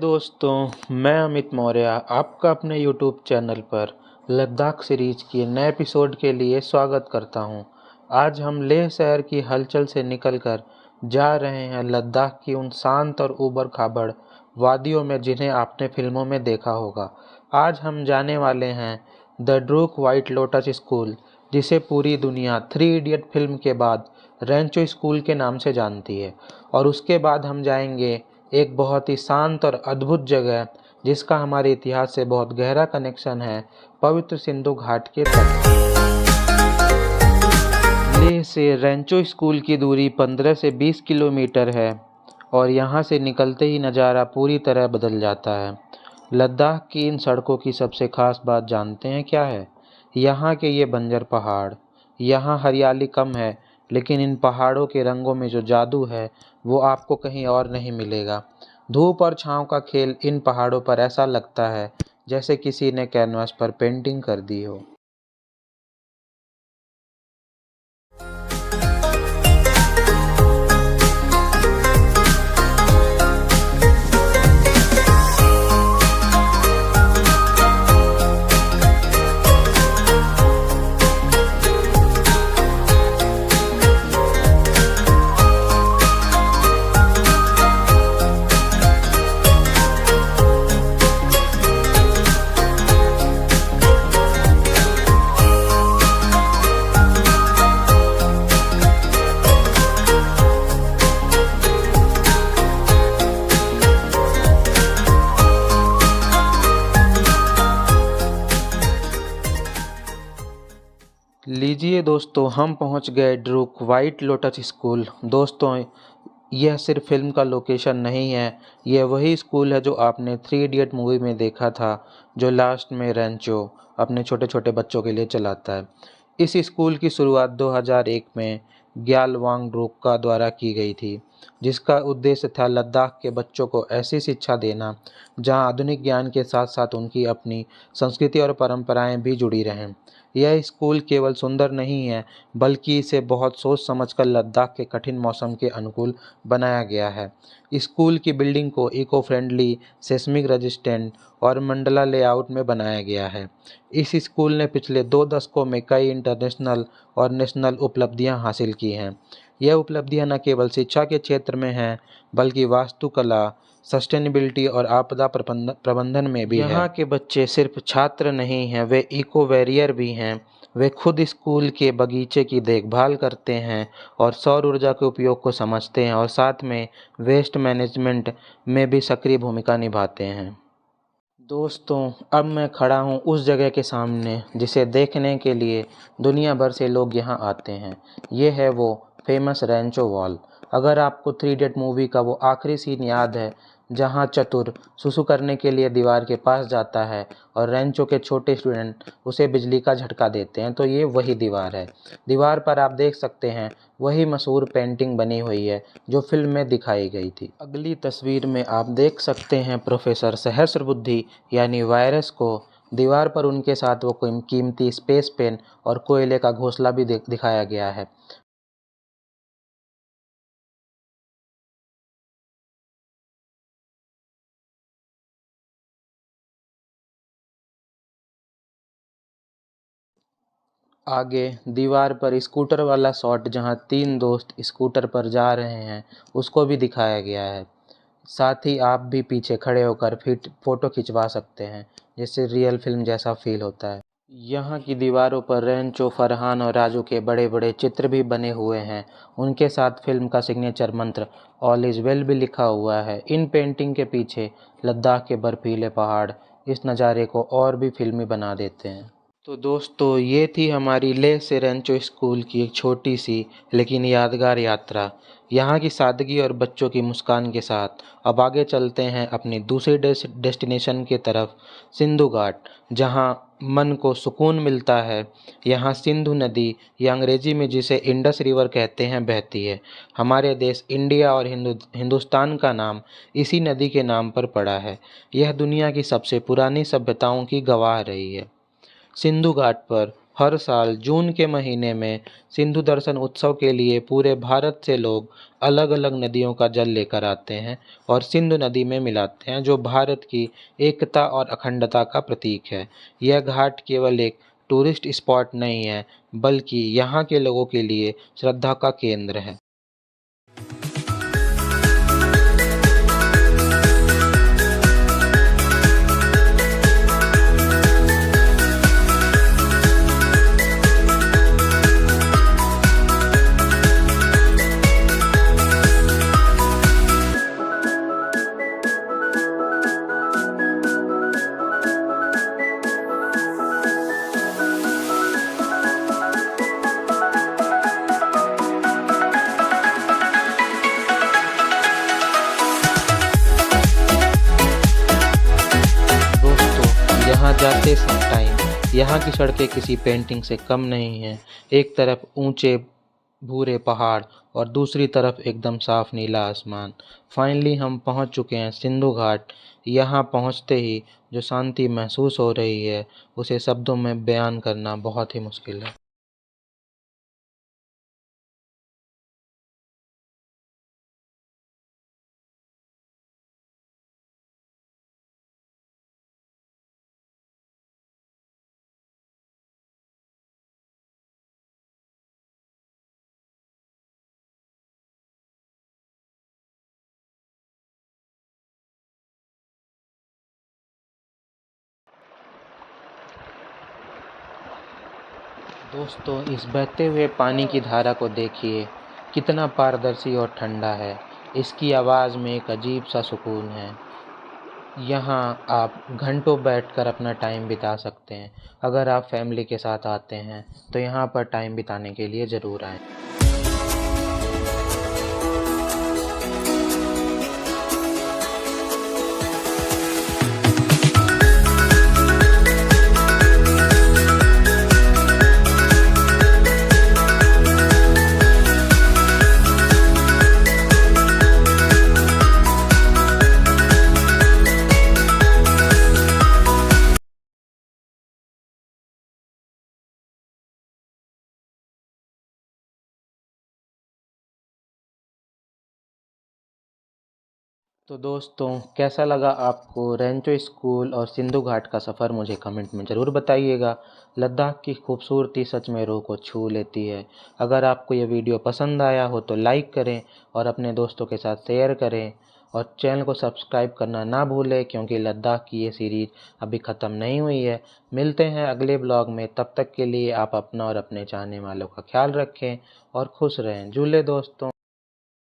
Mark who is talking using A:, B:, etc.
A: दोस्तों, मैं अमित मौर्य आपका अपने यूट्यूब चैनल पर लद्दाख सीरीज के नए एपिसोड के लिए स्वागत करता हूं। आज हम लेह शहर की हलचल से निकलकर जा रहे हैं लद्दाख की उन शांत और ऊबड़-खाबड़ वादियों में जिन्हें आपने फिल्मों में देखा होगा। आज हम जाने वाले हैं the Druk white lotus school, जिसे पूरी दुनिया थ्री इडियट फिल्म के बाद रेंचो स्कूल के नाम से जानती है। और उसके बाद हम जाएंगे एक बहुत ही शांत और अद्भुत जगह जिसका हमारे इतिहास से बहुत गहरा कनेक्शन है, पवित्र सिंधु घाट के तट। लेह से रेंचो स्कूल की दूरी 15 से 20 किलोमीटर है और यहाँ से निकलते ही नज़ारा पूरी तरह बदल जाता है। लद्दाख की इन सड़कों की सबसे खास बात जानते हैं क्या है? यहाँ के ये बंजर पहाड़। यहाँ हरियाली कम है, लेकिन इन पहाड़ों के रंगों में जो जादू है वो आपको कहीं और नहीं मिलेगा। धूप और छाँव का खेल इन पहाड़ों पर ऐसा लगता है जैसे किसी ने कैनवास पर पेंटिंग कर दी हो। लीजिए दोस्तों, हम पहुंच गए ड्रूक व्हाइट लोटस स्कूल। दोस्तों, यह सिर्फ फिल्म का लोकेशन नहीं है, यह वही स्कूल है जो आपने थ्री इडियट मूवी में देखा था, जो लास्ट में रेंचो अपने छोटे छोटे बच्चों के लिए चलाता है। इस स्कूल की शुरुआत 2001 में ग्यालवांग ड्रूकपा द्वारा की गई थी, जिसका उद्देश्य था लद्दाख के बच्चों को ऐसी शिक्षा देना जहां आधुनिक ज्ञान के साथ साथ उनकी अपनी संस्कृति और परंपराएं भी जुड़ी रहें। यह स्कूल केवल सुंदर नहीं है, बल्कि इसे बहुत सोच समझकर लद्दाख के कठिन मौसम के अनुकूल बनाया गया है। स्कूल की बिल्डिंग को इको फ्रेंडली, सेस्मिक रेजिस्टेंट और मंडला लेआउट में बनाया गया है। इस स्कूल ने पिछले 2 दशकों में कई इंटरनेशनल और नेशनल उपलब्धियां हासिल की हैं। यह उपलब्धियां न केवल शिक्षा के क्षेत्र में हैं, बल्कि वास्तुकला, सस्टेनेबिलिटी और आपदा प्रबंधन में भी है। यहाँ के बच्चे सिर्फ छात्र नहीं हैं, वे इको वॉरियर भी हैं। वे खुद स्कूल के बगीचे की देखभाल करते हैं और सौर ऊर्जा के उपयोग को समझते हैं, और साथ में वेस्ट मैनेजमेंट में भी सक्रिय भूमिका निभाते हैं। दोस्तों, अब मैं खड़ा हूँ उस जगह के सामने जिसे देखने के लिए दुनिया भर से लोग यहाँ आते हैं। ये है वो फेमस रेंचो वॉल। अगर आपको थ्री इडियट मूवी का वो आखिरी सीन याद है जहाँ चतुर सुसु करने के लिए दीवार के पास जाता है और रेंचो के छोटे स्टूडेंट उसे बिजली का झटका देते हैं, तो ये वही दीवार है। दीवार पर आप देख सकते हैं वही मशहूर पेंटिंग बनी हुई है जो फिल्म में दिखाई गई थी। अगली तस्वीर में आप देख सकते हैं प्रोफेसर सहस्रबुद्धि यानी वायरस को। दीवार पर उनके साथ वो कीमती स्पेस पेन और कोयले का घोंसला भी दिखाया गया है। आगे दीवार पर स्कूटर वाला शॉट जहां 3 दोस्त स्कूटर पर जा रहे हैं उसको भी दिखाया गया है। साथ ही आप भी पीछे खड़े होकर फिर फोटो खिंचवा सकते हैं, जिससे रियल फिल्म जैसा फील होता है। यहाँ की दीवारों पर रेंचो, फरहान और राजू के बड़े बड़े चित्र भी बने हुए हैं। उनके साथ फिल्म का सिग्नेचर मंत्र ऑल इज़ वेल भी लिखा हुआ है। इन पेंटिंग के पीछे लद्दाख के बर्फीले पहाड़ इस नज़ारे को और भी फिल्मी बना देते हैं। तो दोस्तों, ये थी हमारी लेह से रेंचो स्कूल की एक छोटी सी लेकिन यादगार यात्रा। यहाँ की सादगी और बच्चों की मुस्कान के साथ अब आगे चलते हैं अपनी दूसरी डेस्टिनेशन की तरफ, सिंधु घाट, जहाँ मन को सुकून मिलता है। यहाँ सिंधु नदी, या अंग्रेजी में जिसे इंडस रिवर कहते हैं, बहती है। हमारे देश इंडिया और हिंदुस्तान का नाम इसी नदी के नाम पर पड़ा है। यह दुनिया की सबसे पुरानी सभ्यताओं की गवाह रही है। सिंधु घाट पर हर साल जून के महीने में सिंधु दर्शन उत्सव के लिए पूरे भारत से लोग अलग अलग नदियों का जल लेकर आते हैं और सिंधु नदी में मिलाते हैं, जो भारत की एकता और अखंडता का प्रतीक है। यह घाट केवल एक टूरिस्ट स्पॉट नहीं है, बल्कि यहाँ के लोगों के लिए श्रद्धा का केंद्र है। दोस्तों, यहाँ जाते टाइम यहाँ की सड़कें किसी पेंटिंग से कम नहीं हैं। एक तरफ ऊंचे भूरे पहाड़ और दूसरी तरफ एकदम साफ नीला आसमान। फाइनली हम पहुँच चुके हैं सिंधु घाट। यहाँ पहुँचते ही जो शांति महसूस हो रही है, उसे शब्दों में बयान करना बहुत ही मुश्किल है। दोस्तों, इस बहते हुए पानी की धारा को देखिए, कितना पारदर्शी और ठंडा है। इसकी आवाज़ में एक अजीब सा सुकून है। यहाँ आप घंटों बैठकर अपना टाइम बिता सकते हैं। अगर आप फैमिली के साथ आते हैं तो यहाँ पर टाइम बिताने के लिए ज़रूर आएँ। तो दोस्तों, कैसा लगा आपको रैंचो स्कूल और सिंधु घाट का सफ़र? मुझे कमेंट में ज़रूर बताइएगा। लद्दाख की खूबसूरती सच में रूह को छू लेती है। अगर आपको यह वीडियो पसंद आया हो तो लाइक करें और अपने दोस्तों के साथ शेयर करें और चैनल को सब्सक्राइब करना ना भूलें, क्योंकि लद्दाख की ये सीरीज़ अभी ख़त्म नहीं हुई है। मिलते हैं अगले ब्लॉग में। तब तक के लिए आप अपना और अपने चाहने वालों का ख्याल रखें और खुश रहें। झूले दोस्तों।